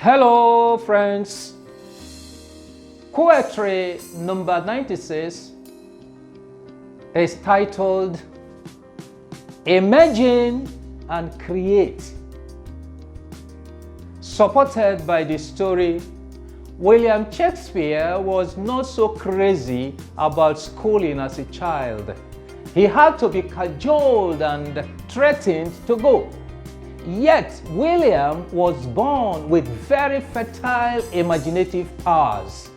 Hello friends, Poetry number 96 is titled Imagine and Create. Supported by the story, William Shakespeare was not so crazy about schooling as a child. He had to be cajoled and threatened to go. Yet, William was born with very fertile imaginative powers.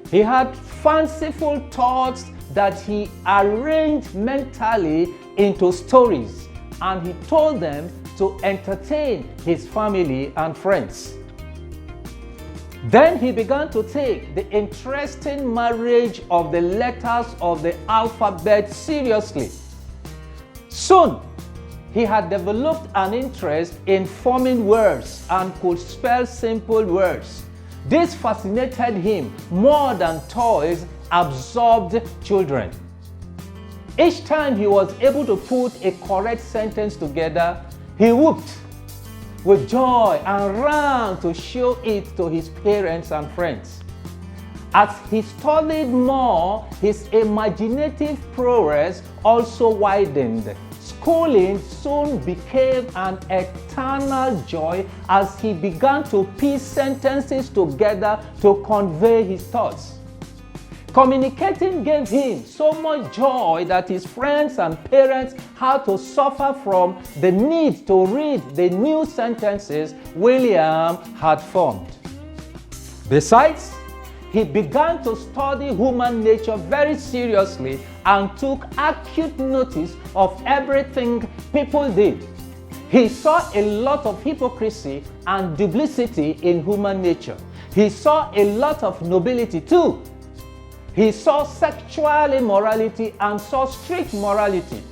He had fanciful thoughts that he arranged mentally into stories, and he told them to entertain his family and friends. Then he began to take the interesting marriage of the letters of the alphabet seriously. Soon, he had developed an interest in forming words and could spell simple words. This fascinated him more than toys absorbed children. Each time he was able to put a correct sentence together, he whooped with joy and ran to show it to his parents and friends. As he studied more, his imaginative prowess also widened. Schooling soon became an eternal joy as he began to piece sentences together to convey his thoughts. Communicating gave him so much joy that his friends and parents had to suffer from the need to read the new sentences William had formed. Besides, he began to study human nature very seriously and took acute notice of everything people did. He saw a lot of hypocrisy and duplicity in human nature. He saw a lot of nobility too. He saw sexual immorality and saw strict morality.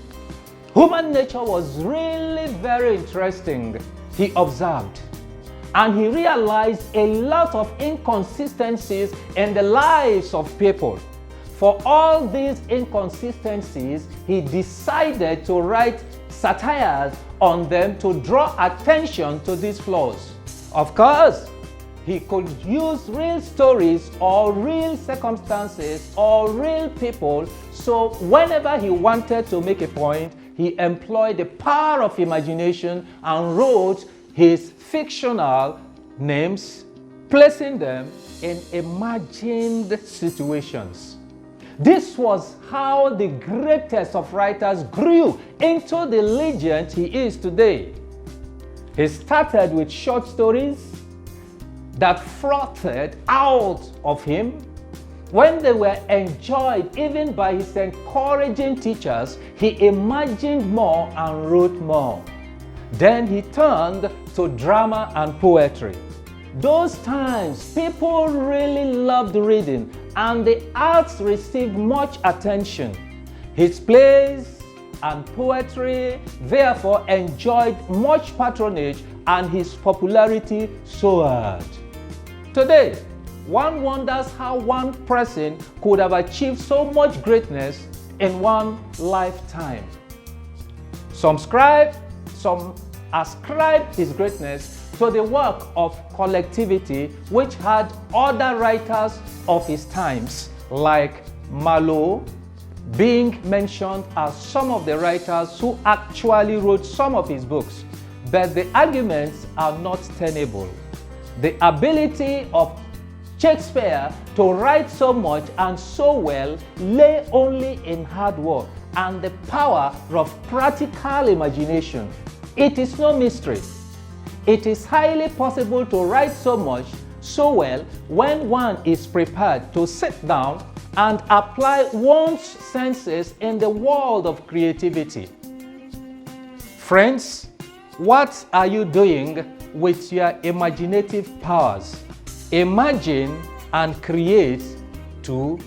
Human nature was really very interesting, he observed. And he realized a lot of inconsistencies in the lives of people. For all these inconsistencies, he decided to write satires on them to draw attention to these flaws. Of course, he could use real stories or real circumstances or real people, so whenever he wanted to make a point, he employed the power of imagination and wrote his fictional names, placing them in imagined situations. This was how the greatest of writers grew into the legend he is today. He started with short stories that frothed out of him. When they were enjoyed even by his encouraging teachers, he imagined more and wrote more. Then he turned to drama and poetry. Those times, people really loved reading, and the arts received much attention. His plays and poetry therefore enjoyed much patronage, and his popularity soared. Today, one wonders how one person could have achieved so much greatness in one lifetime. Some ascribe his greatness to the work of collectivity, which had other writers of his times, like Marlowe, being mentioned as some of the writers who actually wrote some of his books. But the arguments are not tenable. The ability of Shakespeare to write so much and so well lay only in hard work and the power of practical imagination. It is no mystery. It is highly possible to write so much, so well, when one is prepared to sit down and apply one's senses in the world of creativity. Friends, what are you doing with your imaginative powers? Imagine and create to